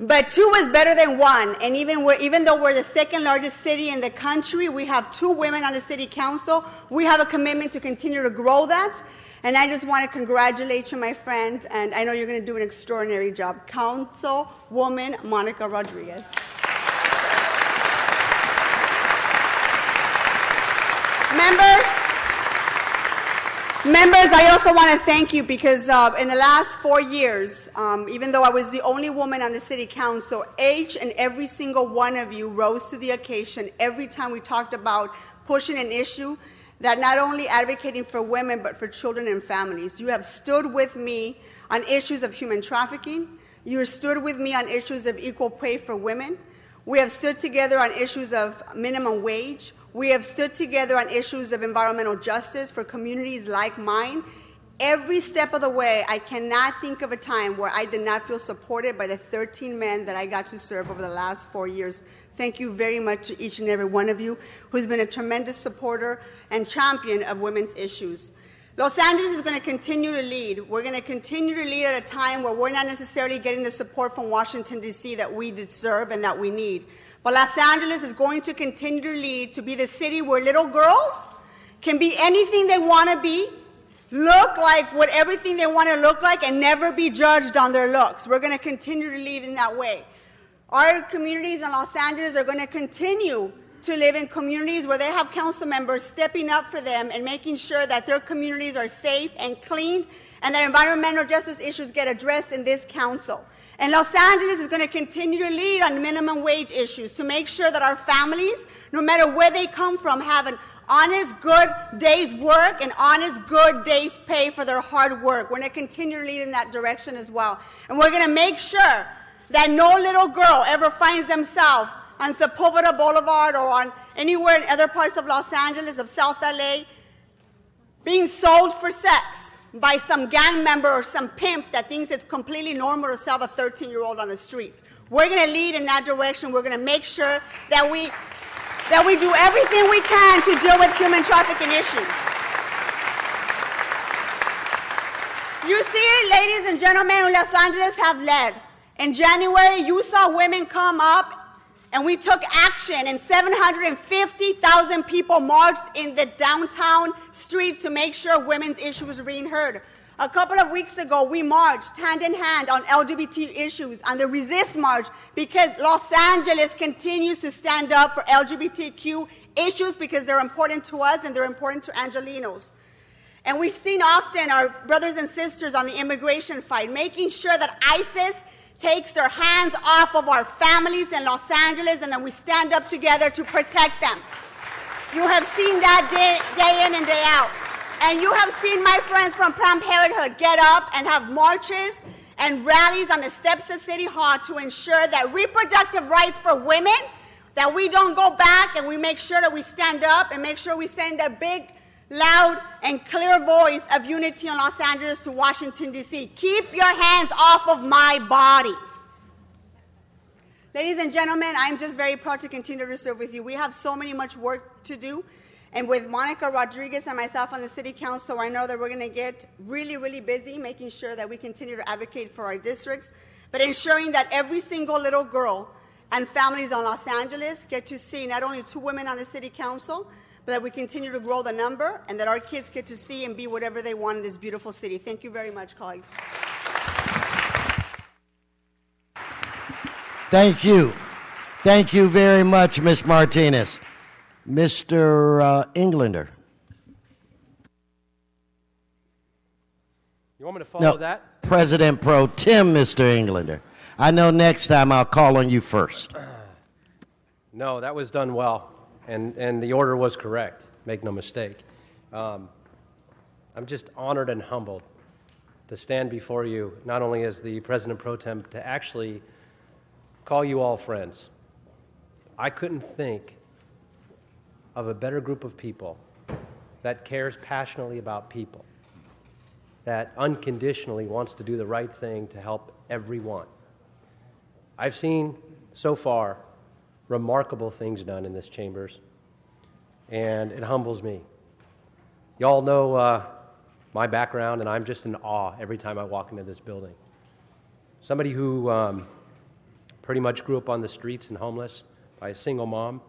But 2 is better than 1. And even though we're the second largest city in the country, we have 2 women on the city council. We have a commitment to continue to grow that. And I just want to congratulate you, my friend, and I know you're going to do an extraordinary job. Councilwoman Monica Rodriguez. Members, I also want to thank you because in the last 4 years, even though I was the only woman on the city council, each and every single one of you rose to the occasion every time we talked about pushing an issue that not only advocating for women but for children and families. You have stood with me on issues of human trafficking. You have stood with me on issues of equal pay for women. We have stood together on issues of minimum wage. We have stood together on issues of environmental justice for communities like mine. Every step of the way, I cannot think of a time where I did not feel supported by the 13 men that I got to serve over the last 4 years. Thank you very much to each and every one of you who's been a tremendous supporter and champion of women's issues. Los Angeles is going to continue to lead. We're going to continue to lead at a time where we're not necessarily getting the support from Washington, D.C. that we deserve and that we need. But Los Angeles is going to continue to lead to be the city where little girls can be anything they want to be, look like what everything they want to look like, and never be judged on their looks. We're going to continue to lead in that way. Our communities in Los Angeles are going to continue to live in communities where they have council members stepping up for them and making sure that their communities are safe and cleaned and that environmental justice issues get addressed in this council. And Los Angeles is going to continue to lead on minimum wage issues to make sure that our families, no matter where they come from, have an honest, good day's work and honest, good day's pay for their hard work. We're going to continue to lead in that direction as well. And we're going to make sure that no little girl ever finds themselves on Sepulveda Boulevard or on anywhere in other parts of Los Angeles, of South LA, being sold for sex by some gang member or some pimp that thinks it's completely normal to sell a 13-year-old on the streets. We're going to lead in that direction. We're going to make sure that we do everything we can to deal with human trafficking issues. You see, ladies and gentlemen, Los Angeles have led. In January, you saw women come up and we took action, and 750,000 people marched in the downtown streets to make sure women's issues were being heard. A couple of weeks ago, we marched hand in hand on LGBT issues on the Resist March because Los Angeles continues to stand up for LGBTQ issues because they're important to us and they're important to Angelenos. And we've seen often our brothers and sisters on the immigration fight making sure that ISIS takes their hands off of our families in Los Angeles, and then we stand up together to protect them. You have seen that day in and day out. And you have seen my friends from Planned Parenthood get up and have marches and rallies on the steps of City Hall to ensure that reproductive rights for women, that we don't go back and we make sure that we stand up and make sure we send a big, loud, and clear voice of unity in Los Angeles to Washington, D.C. Keep your hands off of my body. Ladies and gentlemen, I'm just very proud to continue to serve with you. We have so much work to do. And with Monica Rodriguez and myself on the City Council, I know that we're going to get really, really busy making sure that we continue to advocate for our districts, but ensuring that every single little girl and families in Los Angeles get to see not only 2 women on the City Council, but that we continue to grow the number and that our kids get to see and be whatever they want in this beautiful city. Thank you very much, colleagues. Thank you. Thank you very much, Ms. Martinez. Mr. Englander. You want me to follow that? President Pro Tem, Mr. Englander. I know next time I'll call on you first. No, that was done well, and the order was correct. Make no mistake. I'm just honored and humbled to stand before you, not only as the President Pro Tem, to actually call you all friends. I couldn't think of a better group of people that cares passionately about people, that unconditionally wants to do the right thing to help everyone. I've seen so far remarkable things done in this chambers, and it humbles me. Y'all know my background, and I'm just in awe every time I walk into this building. Somebody who pretty much grew up on the streets and homeless by a single mom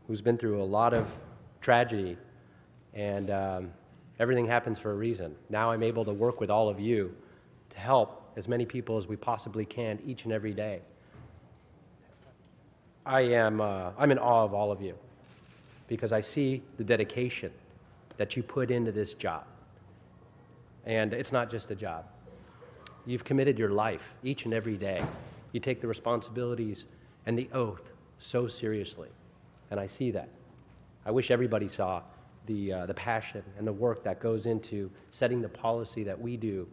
who's been through a lot of tragedy, and everything happens for a reason. Now I'm able to work with all of you to help as many people as we possibly can each and every day. I'm in awe of all of you because I see the dedication that you put into this job. And it's not just a job. You've committed your life each and every day. You take the responsibilities and the oath so seriously, and I see that. I wish everybody saw the passion and the work that goes into setting the policy that we do,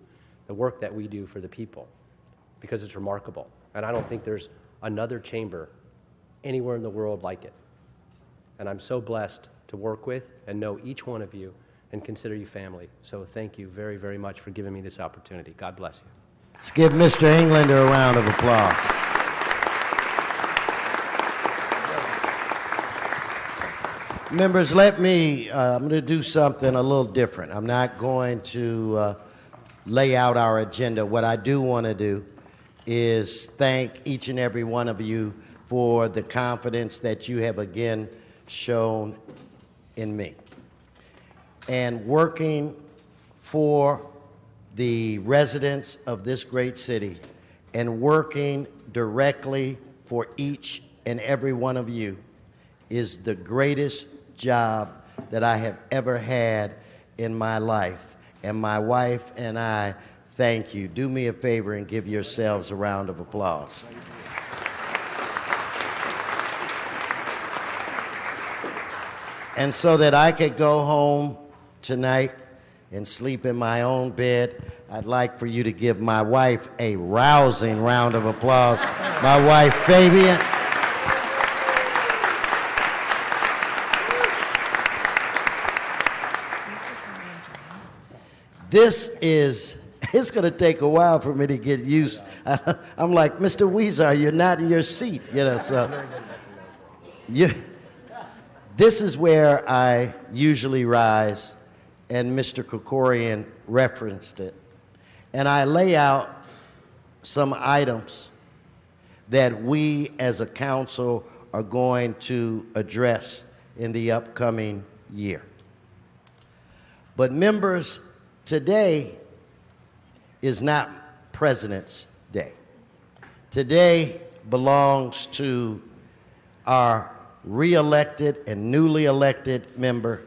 the work that we do for the people, because it's remarkable. And I don't think there's another chamber anywhere in the world like it. And I'm so blessed to work with and know each one of you and consider you family. So thank you very, very much for giving me this opportunity. God bless you. Let's give Mr. Englander a round of applause. Members, I'm going to do something a little different. I'm not going to lay out our agenda. What I do want to do is thank each and every one of you for the confidence that you have again shown in me. And working for the residents of this great city and working directly for each and every one of you is the greatest job that I have ever had in my life. And my wife and I thank you. Do me a favor and give yourselves a round of applause. And so that I could go home tonight and sleep in my own bed, I'd like for you to give my wife a rousing round of applause. My wife, Fabian. It's going to take a while for me to get used. I'm like, Mr. Weezer, you're not in your seat, so. This is where I usually rise, and Mr. Krikorian referenced it. And I lay out some items that we as a council are going to address in the upcoming year. But members, today is not President's Day. Today belongs to our re-elected and newly elected member,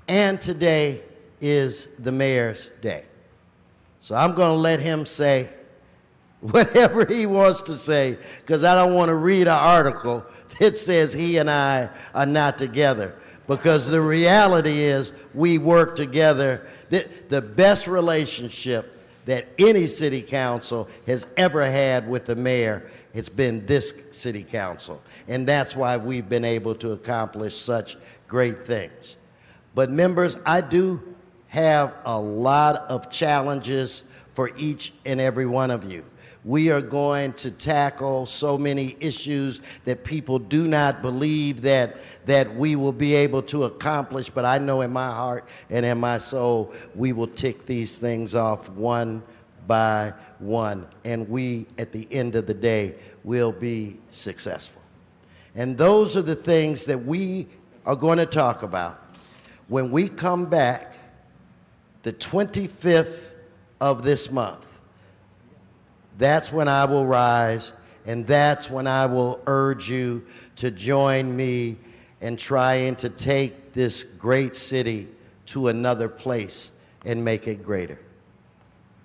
and today is the mayor's day. So I'm going to let him say whatever he wants to say, because I don't want to read an article that says he and I are not together, because the reality is we work together. The best relationship that any city council has ever had with the mayor has been this city council, and that's why we've been able to accomplish such great things. But members, I do have a lot of challenges for each and every one of you. We are going to tackle so many issues that people do not believe that we will be able to accomplish, but I know in my heart and in my soul we will tick these things off one by one, and we, at the end of the day, will be successful. And those are the things that we are going to talk about when we come back the 25th of this month. That's when I will rise, and that's when I will urge you to join me in trying to take this great city to another place and make it greater.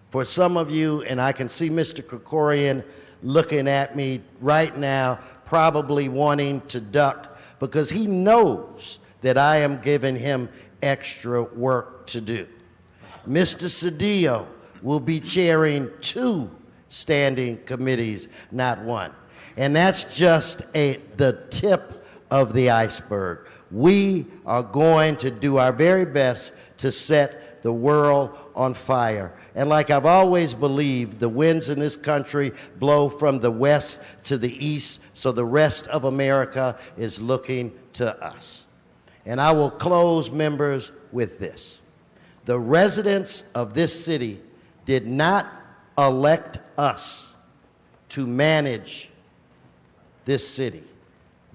For some of you, and I can see Mr. Krikorian looking at me right now, probably wanting to duck, because he knows that I am giving him extra work to do. Mr. Cedillo will be chairing 2 standing committees, not 1. And that's just the tip of the iceberg. We are going to do our very best to set the world on fire. And like I've always believed, the winds in this country blow from the west to the east, so the rest of America is looking to us. And I will close, members, with this. The residents of this city did not elect us to manage this city.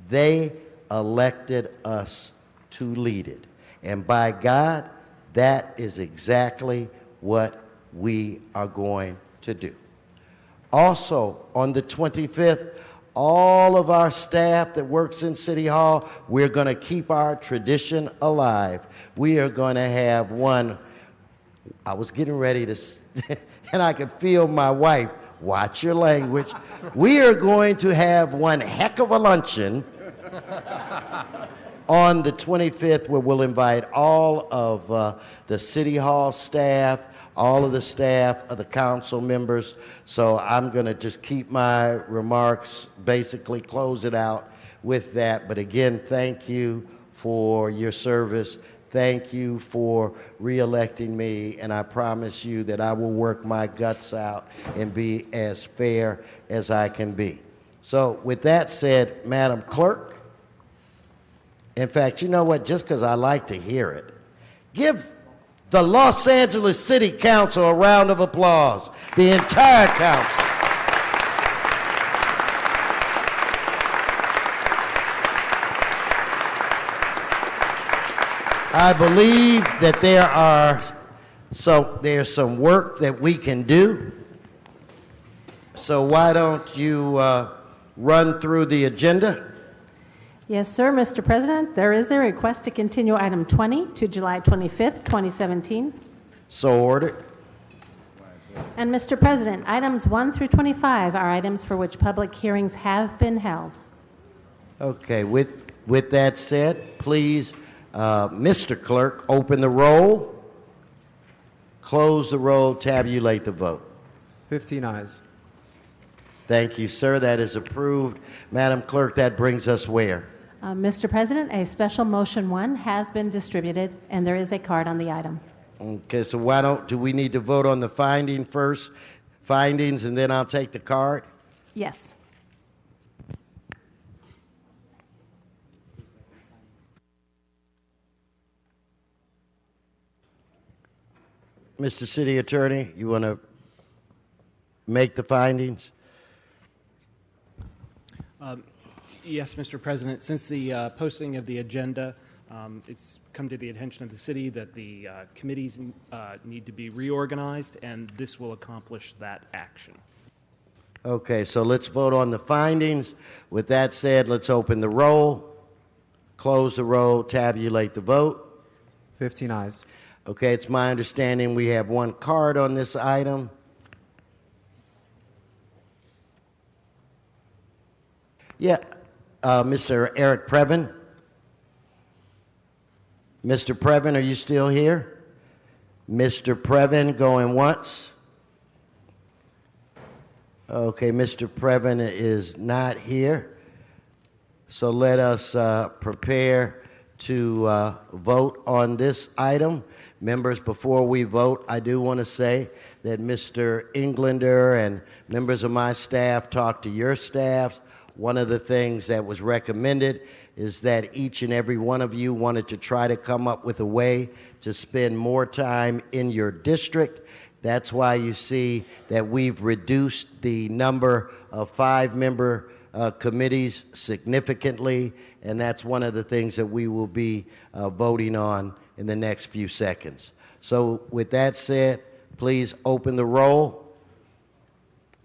They elected us to lead it. And by God, that is exactly what we are going to do. Also, on the 25th, all of our staff that works in City Hall, we're going to keep our tradition alive. We are going to have one. I was getting ready to, and I could feel my wife, watch your language. We are going to have one heck of a luncheon on the 25th, where we'll invite all of the City Hall staff, all of the staff of the council members. So I'm going to just keep my remarks, basically close it out with that. But again, thank you for your service. Thank you for re-electing me, and I promise you that I will work my guts out and be as fair as I can be. So with that said, Madam Clerk, in fact, you know what, just because I like to hear it, give the Los Angeles City Council a round of applause, the entire council. I believe that there's some work that we can do. So why don't you run through the agenda? Yes, sir, Mr. President. There is a request to continue item 20 to July 25th, 2017. So ordered. And Mr. President, items 1 through 25 are items for which public hearings have been held. Okay, with that said, please, Mr. Clerk, open the roll, close the roll, tabulate the vote. 15 ayes. Thank you, sir. That is approved. Madam Clerk, that brings us where? Mr. President, a special motion 1 has been distributed, and there is a card on the item. Okay, so do we need to vote on the finding first? Findings, and then I'll take the card? Yes. Mr. City Attorney, you want to make the findings? Yes, Mr. President. Since the posting of the agenda, it's come to the attention of the city that the committees need to be reorganized, and this will accomplish that action. Okay, so let's vote on the findings. With that said, let's open the roll, close the roll, tabulate the vote. 15 ayes. Okay, it's my understanding we have one card on this item. Yeah, Mr. Eric Previn. Mr. Previn, are you still here? Mr. Previn, going once. Okay, Mr. Previn is not here. So let us prepare to vote on this item. Members, before we vote, I do want to say that Mr. Englander and members of my staff talked to your staffs. One of the things that was recommended is that each and every one of you wanted to try to come up with a way to spend more time in your district. That's why you see that we've reduced the number of 5-member committees significantly, and that's one of the things that we will be voting on in the next few seconds. So with that said, please open the roll,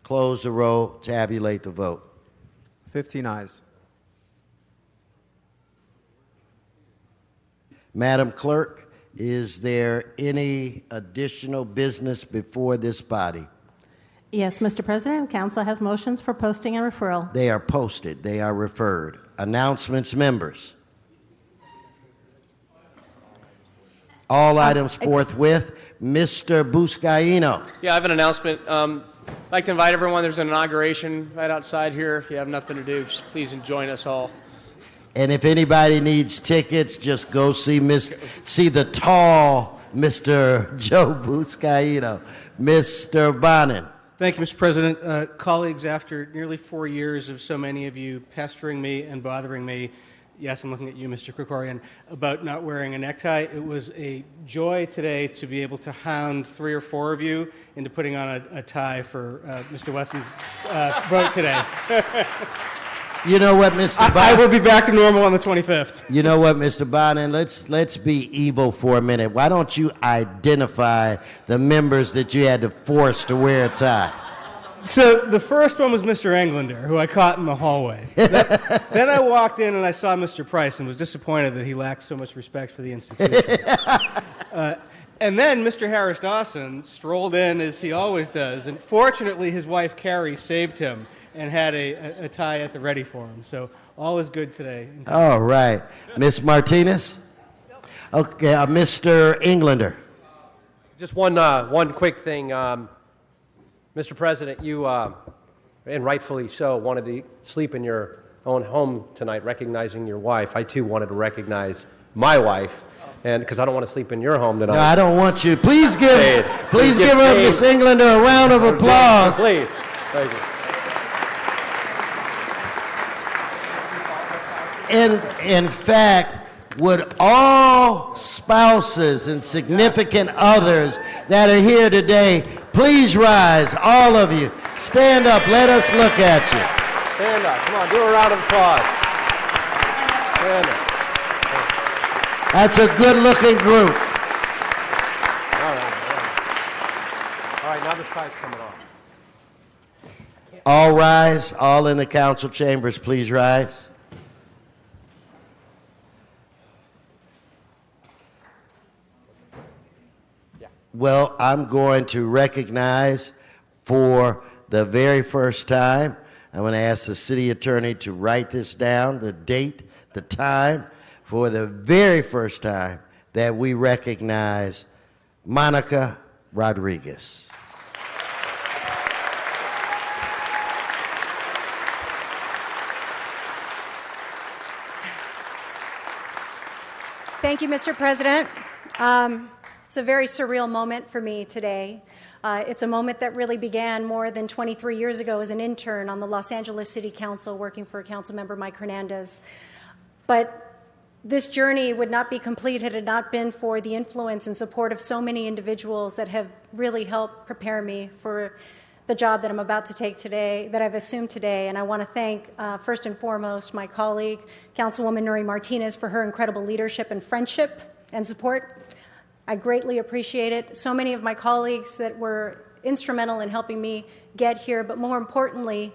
close the roll, tabulate the vote. 15 ayes. Madam Clerk, is there any additional business before this body? Yes, Mr. President. Council has motions for posting and referral. They are posted. They are referred. Announcements, members. All items forthwith. Mr. Buscaino. Yeah, I have an announcement. I'd like to invite everyone. There's an inauguration right outside here. If you have nothing to do, just please join us all. And if anybody needs tickets, just go see the tall Mr. Joe Buscaino. Mr. Bonin. Thank you, Mr. President. Colleagues, after nearly 4 years of so many of you pestering me and bothering me, yes, I'm looking at you, Mr. Krikorian, about not wearing a necktie, it was a joy today to be able to hound 3 or 4 of you into putting on a tie for Mr. Wesson's vote today. You know what, Mr. Bonin? I will be back to normal on the 25th. You know what, Mr. Bonin? Let's be evil for a minute. Why don't you identify the members that you had to force to wear a tie? So the first one was Mr. Englander, who I caught in the hallway. Then I walked in and I saw Mr. Price and was disappointed that he lacked so much respect for the institution. And then Mr. Harris Dawson strolled in as he always does, and fortunately his wife Carrie saved him and had a tie at the ready for him. So all is good today. All right. Ms. Martinez? Okay, Mr. Englander. Just one quick thing. Mr. President, you, and rightfully so, wanted to sleep in your own home tonight, recognizing your wife. I, too, wanted to recognize my wife, and because I don't want to sleep in your home tonight. No, I don't want you. Please give her, Ms. Englander, a round of applause. Please. Thank you. In fact, would all spouses and significant others that are here today please rise, all of you. Stand up. Let us look at you. Stand up. Come on, do a round of applause. Stand up. That's a good-looking group. All right, now the tie's coming off. All rise. All in the council chambers, please rise. Well, I'm going to recognize for the very first time, I'm going to ask the city attorney to write this down, the date, the time, for the very first time that we recognize Monica Rodriguez. Thank you, Mr. President. It's a very surreal moment for me today. It's a moment that really began more than 23 years ago as an intern on the Los Angeles City Council working for Councilmember Mike Hernandez. But this journey would not be complete had it not been for the influence and support of so many individuals that have really helped prepare me for the job that I'm about to take today, that I've assumed today. And I want to thank, first and foremost, my colleague, Councilwoman Nury Martinez, for her incredible leadership and friendship and support. I greatly appreciate it. So many of my colleagues that were instrumental in helping me get here, but more importantly,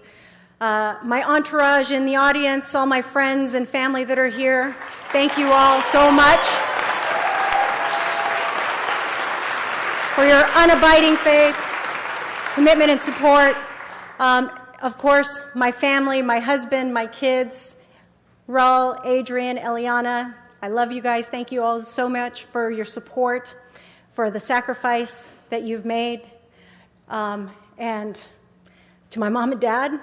my entourage in the audience, all my friends and family that are here, thank you all so much for your unabiding faith, commitment, and support. Of course, my family, my husband, my kids, Raul, Adrian, Eliana, I love you guys. Thank you all so much for your support, for the sacrifice that you've made. And to my mom and dad,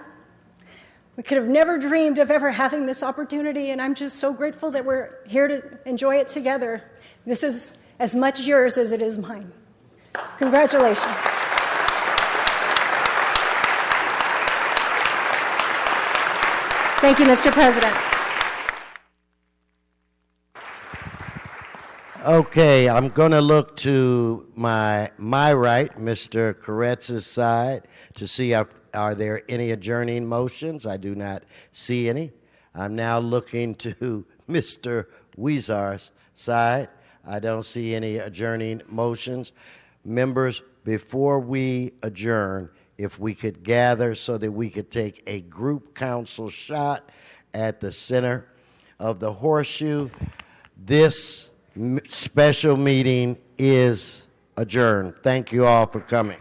we could have never dreamed of ever having this opportunity, and I'm just so grateful that we're here to enjoy it together. This is as much yours as it is mine. Congratulations. Thank you, Mr. President. Okay, I'm going to look to my right, Mr. Koretz's side, to see if, are there any adjourning motions. I do not see any. I'm now looking to Mr. Weezar's side. I don't see any adjourning motions. Members, before we adjourn, if we could gather so that we could take a group council shot at the center of the horseshoe. This special meeting is adjourned. Thank you all for coming.